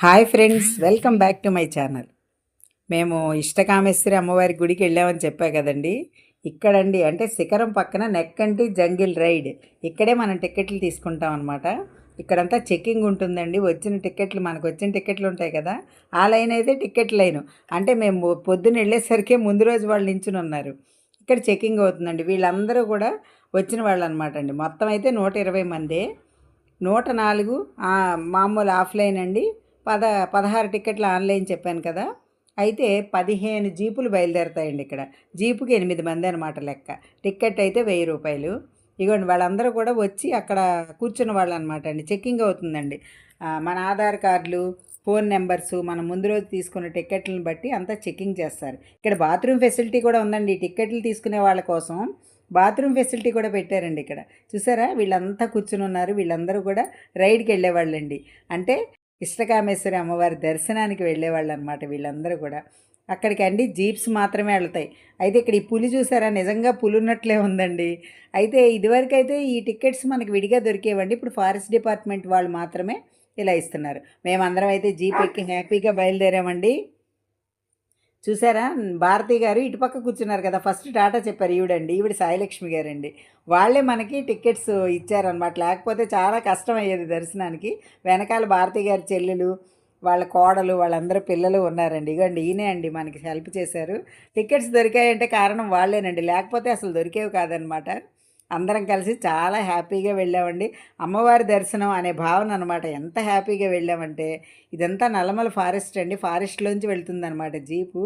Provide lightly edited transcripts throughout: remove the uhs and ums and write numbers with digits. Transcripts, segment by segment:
Hi friends, welcome back to my channel. మేము ఇష్టకామేశ్వరి అమ్మవారి గుడికి వెళ్ళామని చెప్పా కదండి. ఇక్కడండి అంటే శిఖరం పక్కన నెక్కంటి జంగిల్ రైడ్. ఇక్కడే మనం టికెట్లు తీసుకుంటాం అనమాట. ఇక్కడంతా చెక్కింగ్ ఉంటుందండి. మనకు వచ్చిన టికెట్లు ఉంటాయి కదా, ఆ లైన్ అయితే టికెట్ లైను. అంటే మేము పొద్దున్న వెళ్ళేసరికి ముందు రోజు వాళ్ళు నించుని ఉన్నారు. ఇక్కడ చెక్కింగ్ అవుతుందండి. వీళ్ళందరూ కూడా వచ్చిన వాళ్ళు అనమాట అండి. మొత్తం అయితే 120 మందే. 104 మామూలు ఆఫ్లైన్ అండి. 16 టికెట్లు ఆన్లైన్ చెప్పాను కదా. అయితే 15 జీపులు బయలుదేరుతాయండి ఇక్కడ. జీపుకి 8 మంది అనమాట లెక్క. టికెట్ అయితే 1000 రూపాయలు. ఇగోండి వాళ్ళందరూ కూడా వచ్చి అక్కడ కూర్చున్న వాళ్ళు అనమాట అండి. చెక్కింగ్ అవుతుందండి. మన ఆధార్ కార్డులు, ఫోన్ నెంబర్సు, మనం ముందు రోజు తీసుకున్న టికెట్లను బట్టి అంతా చెక్కింగ్ చేస్తారు. ఇక్కడ బాత్రూమ్ ఫెసిలిటీ కూడా ఉందండి. టికెట్లు తీసుకునే వాళ్ళ కోసం బాత్రూమ్ ఫెసిలిటీ కూడా పెట్టారండి ఇక్కడ. చూసారా, వీళ్ళంతా కూర్చుని ఉన్నారు. వీళ్ళందరూ కూడా రైడ్కి వెళ్ళేవాళ్ళండి. అంటే ఇష్టకామేశ్వరి అమ్మవారి దర్శనానికి వెళ్ళేవాళ్ళు అనమాట వీళ్ళందరూ కూడా. అక్కడికి అండి జీప్స్ మాత్రమే వెళ్తాయి. అయితే ఇక్కడ ఈ పులి చూసారా, నిజంగా పులి ఉన్నట్లే ఉందండి. అయితే ఇదివరకు అయితే ఈ టికెట్స్ మనకి విడిగా దొరికేవండి. ఇప్పుడు ఫారెస్ట్ డిపార్ట్మెంట్ వాళ్ళు మాత్రమే ఇలా ఇస్తున్నారు. మేమందరం అయితే జీప్ ఎక్కి హ్యాపీగా బయలుదేరామండి. చూసారా, భారతి గారు ఇటుపక్క కూర్చున్నారు కదా, ఫస్ట్ టాటా చెప్పారు. ఈవిడ సాయిలక్ష్మి గారండి. వాళ్ళే మనకి టికెట్స్ ఇచ్చారనమాట. లేకపోతే చాలా కష్టం అయ్యేది దర్శనానికి. వెనకాల భారతి గారి చెల్లెలు, వాళ్ళ కోడలు, వాళ్ళందరూ పిల్లలు ఉన్నారండి. ఇగోండి ఈయనే అండి మనకి హెల్ప్ చేశారు. టికెట్స్ దొరికాయంటే కారణం వాళ్ళేనండి, లేకపోతే అసలు దొరికేవి కాదనమాట. అందరం కలిసి చాలా హ్యాపీగా వెళ్ళామండి. అమ్మవారి దర్శనం అనే భావన అనమాట. ఎంత హ్యాపీగా వెళ్ళామంటే, ఇదంతా నల్లమల ఫారెస్ట్ అండి. ఫారెస్ట్లోంచి వెళ్తుందనమాట జీపు.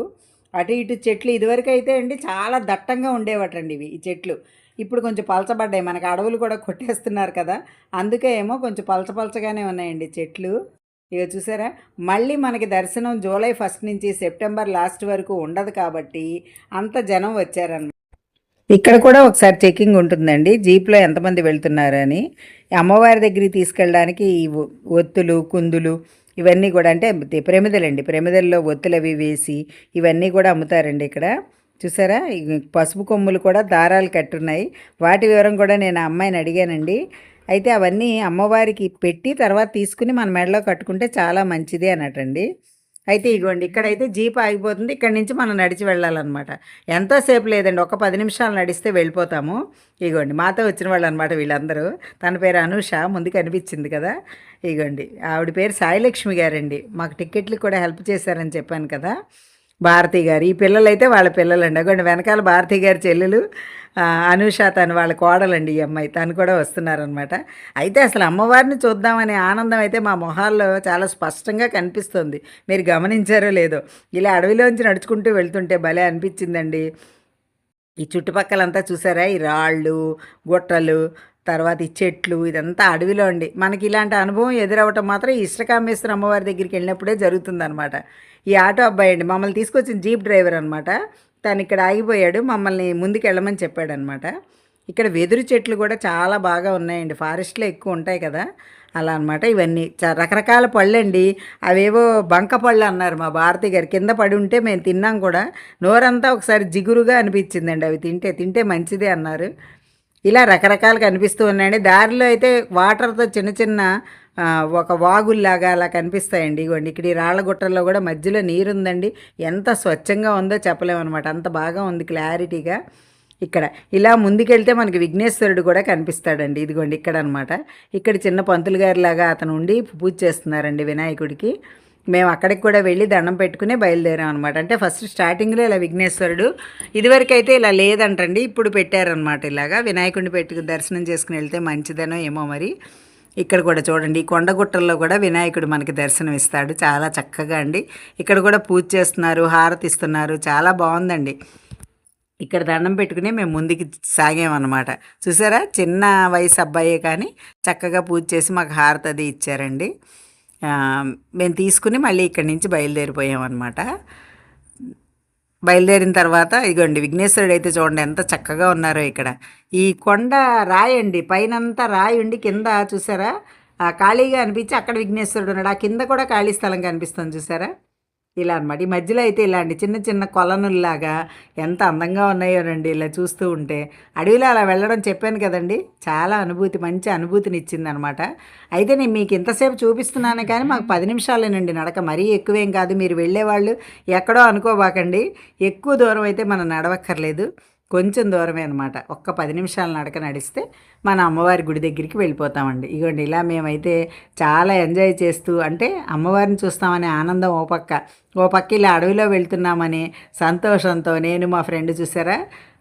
అటు ఇటు చెట్లు ఇదివరకు అయితే అండి చాలా దట్టంగా ఉండేవటండి ఈ చెట్లు. ఇప్పుడు కొంచెం పలచబడ్డాయి. మనకు అడవులు కూడా కొట్టేస్తున్నారు కదా, అందుకే ఏమో కొంచెం పలచగానే ఉన్నాయండి చెట్లు. ఇక చూసారా, మళ్ళీ మనకి దర్శనం జూలై 1 నుంచి సెప్టెంబర్ లాస్ట్ వరకు ఉండదు కాబట్టి అంత జనం వచ్చారన్నమాట. ఇక్కడ కూడా ఒకసారి చెకింగ్ ఉంటుందండి, జీప్లో ఎంతమంది వెళ్తున్నారని. అమ్మవారి దగ్గరికి తీసుకెళ్ళడానికి ఈ ఒత్తులు, కుందులు ఇవన్నీ కూడా, అంటే ప్రమిదలండి, ప్రమిదల్లో ఒత్తులు అవి వేసి ఇవన్నీ కూడా అమ్ముతారండి ఇక్కడ. చూసారా, పసుపు కొమ్ములు కూడా దారాలు కట్టున్నాయి. వాటి వివరం కూడా నేను ఆ అమ్మాయిని అడిగానండి. అయితే అవన్నీ అమ్మవారికి పెట్టి తర్వాత తీసుకుని మన మెడలో కట్టుకుంటే చాలా మంచిది అన్నట్టండి. అయితే ఇగోండి ఇక్కడైతే జీప్ ఆగిపోతుంది. ఇక్కడి నుంచి మనం నడిచి వెళ్ళాలన్నమాట. ఎంతోసేపు లేదండి, ఒక 10 నిమిషాలు నడిస్తే వెళ్ళిపోతాము. ఇగోండి మాతో వచ్చిన వాళ్ళు అనమాట వీళ్ళందరూ. తన పేరు అనూష, ముందు కనిపించింది కదా. ఇగోండి ఆవిడ పేరు సాయిలక్ష్మి గారండి. మాకు టికెట్లు కూడా హెల్ప్ చేశారని చెప్పాను కదా. భారతి గారు, ఈ పిల్లలైతే వాళ్ళ పిల్లలండి. అగోండి వెనకాల భారతి గారి చెల్లెలు అనూష, తను వాళ్ళ కోడలండి. ఈ అమ్మాయి తను కూడా వస్తున్నారనమాట. అయితే అసలు అమ్మవారిని చూద్దామనే ఆనందం అయితే మా మొహాల్లో చాలా స్పష్టంగా కనిపిస్తుంది. మీరు గమనించారో లేదో, ఇలా అడవిలోంచి నడుచుకుంటూ వెళ్తుంటే భలే అనిపించిందండి. ఈ చుట్టుపక్కలంతా చూసారా, ఈ రాళ్ళు, గుట్టలు, తర్వాత ఈ చెట్లు, ఇదంతా అడవిలో అండి. మనకి ఇలాంటి అనుభవం ఎదురవ్వటం మాత్రం ఈ ఇష్టకామేశ్వర అమ్మవారి దగ్గరికి వెళ్ళినప్పుడే జరుగుతుందనమాట. ఈ ఆటో అబ్బాయి అండి, మమ్మల్ని తీసుకొచ్చిన జీప్ డ్రైవర్ అనమాట. తను ఇక్కడ ఆగిపోయాడు, మమ్మల్ని ముందుకు వెళ్ళమని చెప్పాడనమాట. ఇక్కడ వెదురు చెట్లు కూడా చాలా బాగా ఉన్నాయండి. ఫారెస్ట్లో ఎక్కువ ఉంటాయి కదా, అలా అనమాట. ఇవన్నీ రకరకాల పళ్ళండి. అవేవో బంక పళ్ళు అన్నారు మా భారతి గారు. కింద పడి ఉంటే మేము తిన్నాం కూడా. నోరంతా ఒకసారి జిగురుగా అనిపించిందండి. అవి తింటే తింటే మంచిదే అన్నారు. ఇలా రకరకాలు కనిపిస్తూ ఉన్నాయండి. దారిలో అయితే వాటర్తో చిన్న చిన్న ఒక వాగుల్లాగా అలా కనిపిస్తాయండి. ఇగోండి ఇక్కడ ఈ రాళ్ళ గుట్టల్లో కూడా మధ్యలో నీరు ఉందండి. ఎంత స్వచ్ఛంగా ఉందో చెప్పలేమన్నమాట. అంత బాగా ఉంది క్లారిటీగా. ఇక్కడ ఇలా ముందుకెళ్తే మనకి విఘ్నేశ్వరుడు కూడా కనిపిస్తాడండి. ఇదిగోండి ఇక్కడ అనమాట. ఇక్కడ చిన్న పంతులు గారిలాగా అతను ఉండి పూజ చేస్తున్నారండి వినాయకుడికి. మేము అక్కడికి కూడా వెళ్ళి దండం పెట్టుకునే బయలుదేరాం అనమాట. అంటే ఫస్ట్ స్టార్టింగ్లో ఇలా విఘ్నేశ్వరుడు, ఇదివరకైతే ఇలా లేదంటండి, ఇప్పుడు పెట్టారనమాట. ఇలాగా వినాయకుడిని దర్శనం చేసుకుని వెళ్తే మంచిదనో ఏమో మరి. ఇక్కడ కూడా చూడండి, ఈ కొండగుట్టల్లో కూడా వినాయకుడు మనకి దర్శనం ఇస్తాడు చాలా చక్కగా అండి. ఇక్కడ కూడా పూజ చేస్తున్నారు, హారతి ఇస్తున్నారు, చాలా బాగుందండి. ఇక్కడ దండం పెట్టుకుని మేము ముందుకు సాగామన్నమాట. చూసారా, చిన్న వయసు అబ్బాయే కానీ చక్కగా పూజ చేసి మాకు హారతి అది ఇచ్చారండి. మేము తీసుకుని మళ్ళీ ఇక్కడి నుంచి బయలుదేరిపోయామన్నమాట. బయలుదేరిన తర్వాత ఇదిగోండి విఘ్నేశ్వరుడు అయితే చూడండి ఎంత చక్కగా ఉన్నారో. ఇక్కడ ఈ కొండ రాయి అండి, పైనంతా రాయి ఉండి కింద చూసారా ఖాళీగా అనిపించి అక్కడ విఘ్నేశ్వరుడు ఉన్నాడు. ఆ కింద కూడా ఖాళీ స్థలం కనిపిస్తుంది చూసారా. ఇలా అనమాట. ఈ మధ్యలో అయితే ఇలాంటి చిన్న చిన్న కొలనుల్లాగా ఎంత అందంగా ఉన్నాయోనండి ఇలా చూస్తూ ఉంటే. అడవిలో అలా వెళ్ళడం చెప్పాను కదండీ! చాలా అనుభూతి, మంచి అనుభూతినిచ్చిందనమాట. అయితే నేను మీకు ఇంతసేపు చూపిస్తున్నాను కానీ మాకు 10 నిమిషాలేనండి నడక. మరీ ఎక్కువేం కాదు. మీరు వెళ్ళేవాళ్ళు ఎక్కడో అనుకోబాకండి. ఎక్కువ దూరం అయితే మనం నడవక్కర్లేదు. కొంచెం దూరమే అనమాట. ఒక్క 10 నిమిషాల నడక నడిస్తే మన అమ్మవారి గుడి దగ్గరికి వెళ్ళిపోతామండి. ఇగోండి ఇలా మేమైతే చాలా ఎంజాయ్ చేస్తూ, అంటే అమ్మవారిని చూస్తామనే ఆనందం ఓ పక్క ఇలా అడవిలో వెళ్తున్నామని సంతోషంతో నేను మా ఫ్రెండ్ చూసారా,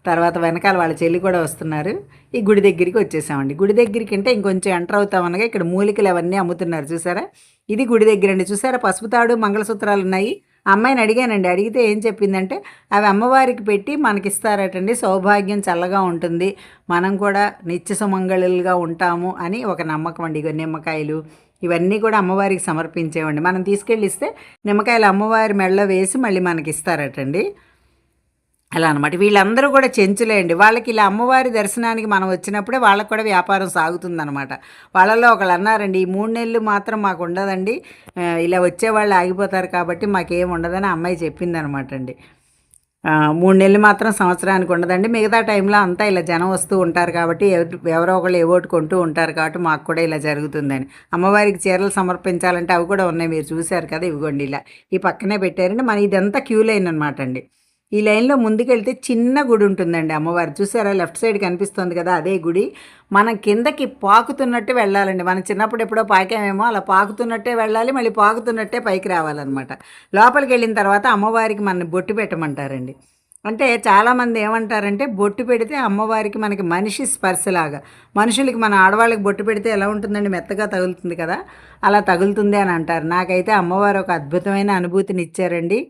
తర్వాత వెనకాల వాళ్ళ చెల్లి కూడా వస్తున్నారు. ఈ గుడి దగ్గరికి వచ్చేసామండి. గుడి దగ్గరికి అంటే ఇంకొంచెం ఎంటర్ అవుతామనగా ఇక్కడ మూలికలు అవన్నీ అమ్ముతున్నారు చూసారా. ఇది గుడి దగ్గర అండి. చూసారా పసుపు తాడు మంగళసూత్రాలు ఉన్నాయి. ఆ అమ్మాయిని అడిగానండి. అడిగితే ఏం చెప్పిందంటే అవి అమ్మవారికి పెట్టి మనకిస్తారటండి, సౌభాగ్యం చల్లగా ఉంటుంది, మనం కూడా నిత్య సుమంగళులుగా ఉంటాము అని ఒక నమ్మకం అండి. ఇగో నిమ్మకాయలు ఇవన్నీ కూడా అమ్మవారికి సమర్పించేవండి. మనం తీసుకెళ్ళి ఇస్తే నిమ్మకాయలు అమ్మవారి మెడలో వేసి మళ్ళీ మనకి ఇస్తారటండి. అలా అనమాట. వీళ్ళందరూ కూడా చెంచులే అండి. వాళ్ళకి ఇలా అమ్మవారి దర్శనానికి మనం వచ్చినప్పుడే వాళ్ళకి కూడా వ్యాపారం సాగుతుందనమాట. వాళ్ళలో ఒకళ్ళు అన్నారండి, ఈ 3 నెలలు మాత్రం మాకు ఉండదండి, ఇలా వచ్చేవాళ్ళు ఆగిపోతారు కాబట్టి మాకేం ఉండదని అమ్మాయి చెప్పిందనమాట అండి. 3 నెలలు మాత్రం సంవత్సరానికి ఉండదండి, మిగతా టైంలో అంతా ఇలా జనం వస్తూ ఉంటారు కాబట్టి ఎవరో ఒకళ్ళు ఏవోటి కొంటూ ఉంటారు కాబట్టి మాకు కూడా ఇలా జరుగుతుందని. అమ్మవారికి చీరలు సమర్పించాలంటే అవి కూడా ఉన్నాయి, మీరు చూశారు కదా, ఇవిగోండి ఇలా ఈ పక్కనే పెట్టారండి. మన ఇదంతా క్యూ లైన్ అనమాట అండి. ఈ లైన్లో ముందుకెళ్తే చిన్న గుడి ఉంటుందండి అమ్మవారు, చూసారా లెఫ్ట్ సైడ్ కనిపిస్తుంది కదా, అదే గుడి. మనం కిందకి పాకుతున్నట్టు వెళ్ళాలండి. మనం చిన్నప్పుడు ఎప్పుడో పాకామేమో అలా పాకుతున్నట్టే వెళ్ళాలి, మళ్ళీ పాకుతున్నట్టే పైకి రావాలన్నమాట. లోపలికి వెళ్ళిన తర్వాత అమ్మవారికి మన బొట్టు పెట్టమంటారండి. అంటే చాలామంది ఏమంటారంటే బొట్టు పెడితే అమ్మవారికి మనకి మనిషి స్పర్శలాగా, మనుషులకి మన ఆడవాళ్ళకి బొట్టు పెడితే ఎలా ఉంటుందండి, మెత్తగా తగులుతుంది కదా, అలా తగులుతుంది అని అంటారు. నాకైతే అమ్మవారు ఒక అద్భుతమైన అనుభూతిని ఇచ్చారండి.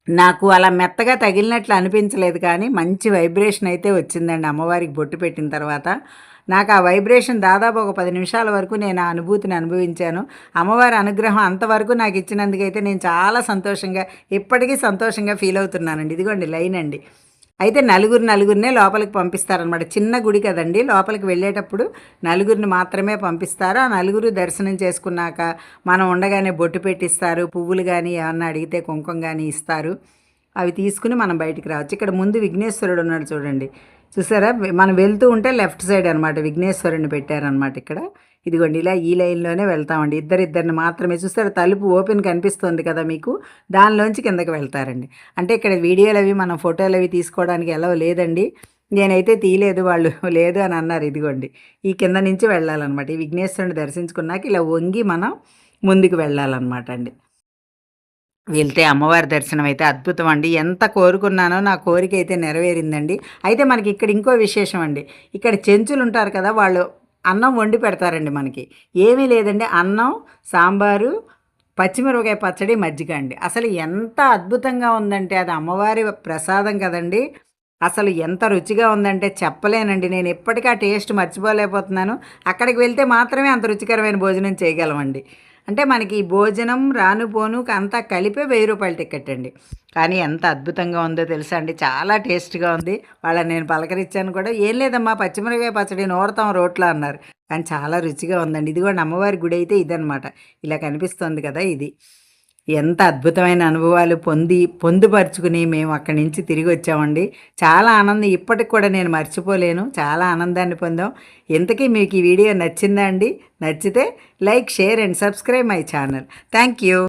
నాకు అలా మెత్తగా తగిలినట్లు అనిపించలేదు కానీ మంచి వైబ్రేషన్ అయితే వచ్చిందండి అమ్మవారికి బొట్టు పెట్టిన తర్వాత. నాకు ఆ వైబ్రేషన్ దాదాపు ఒక 10 నిమిషాల వరకు నేను ఆ అనుభూతిని అనుభవించాను. అమ్మవారి అనుగ్రహం అంతవరకు నాకు ఇచ్చినందుకైతే నేను చాలా సంతోషంగా, ఇప్పటికీ సంతోషంగా ఫీల్ అవుతున్నానండి. ఇదిగోండి లైన్ అండి. అయితే నలుగురినే లోపలికి పంపిస్తారనమాట. చిన్న గుడి కదండి, లోపలికి వెళ్ళేటప్పుడు నలుగురిని మాత్రమే పంపిస్తారు. ఆ నలుగురు దర్శనం చేసుకున్నాక మనం ఉండగానే బొట్టు పెట్టిస్తారు, పువ్వులు కానీ ఏమన్నా అడిగితే కుంకుమ కానీ ఇస్తారు. అవి తీసుకుని మనం బయటికి రావచ్చు. ఇక్కడ ముందు విఘ్నేశ్వరుడు ఉన్నాడు చూడండి, చూసారా, మనం వెళ్తూ ఉంటే లెఫ్ట్ సైడ్ అనమాట విఘ్నేశ్వరుని పెట్టారనమాట ఇక్కడ. ఇదిగోండి ఇలా ఈ లైన్లోనే వెళ్తామండి. ఇద్దరిని మాత్రమే, చూస్తారు తలుపు ఓపెన్ కనిపిస్తుంది కదా మీకు, దానిలోంచి కిందకి వెళ్తారండి. అంటే ఇక్కడ వీడియోలు అవి మనం ఫోటోలు అవి తీసుకోవడానికి ఎలా లేదండి, నేనైతే తీయలేదు, వాళ్ళు లేదు అని అన్నారు. ఇదిగోండి ఈ కింద నుంచి వెళ్ళాలన్నమాట. ఈ విఘ్నేశ్వరుని దర్శించుకున్నాక ఇలా వంగి మనం ముందుకు వెళ్ళాలన్నమాట అండి. వెళ్తే అమ్మవారి దర్శనం అయితే అద్భుతం అండి. ఎంత కోరుకున్నానో నా కోరిక అయితే నెరవేరిందండి. అయితే మనకి ఇక్కడ ఇంకో విశేషం అండి, ఇక్కడ చెంచులు ఉంటారు కదా, వాళ్ళు అన్నం వండి పెడతారండి మనకి. ఏమీ లేదండి, అన్నం, సాంబారు, పచ్చిమిరపకాయ పచ్చడి, మజ్జిగ అండి. అసలు ఎంత అద్భుతంగా ఉందంటే అది అమ్మవారి ప్రసాదం కదండి. అసలు ఎంత రుచిగా ఉందంటే చెప్పలేనండి. నేను ఎప్పటికీ ఆ టేస్ట్ మర్చిపోలేకపోతున్నాను. అక్కడికి వెళ్తే మాత్రమే అంత రుచికరమైన భోజనం చేయగలమండి. అంటే మనకి ఈ భోజనం రాను పోను అంతా కలిపే 1000 రూపాయల టికెట్ అండి. కానీ ఎంత అద్భుతంగా ఉందో తెలుసా అండి, చాలా టేస్ట్గా ఉంది. వాళ్ళని నేను పలకరించాను కూడా, ఏం లేదమ్మా పచ్చిమిరపకాయ పచ్చడి నూరతాం రోట్లో అన్నారు. కానీ చాలా రుచిగా ఉందండి. ఇది కూడా అమ్మవారి గుడి అయితే ఇదనమాట, ఇలా కనిపిస్తుంది కదా ఇది. ఎంత అద్భుతమైన అనుభవాలు పొందుపరుచుకుని మేము అక్కడి నుంచి తిరిగి వచ్చామండి. చాలా ఆనందం, ఇప్పటికి కూడా నేను మర్చిపోలేను, చాలా ఆనందాన్ని పొందాం. ఇంతకీ మీకు ఈ వీడియో నచ్చిందా అండి? నచ్చితే like, share and subscribe my channel. Thank you.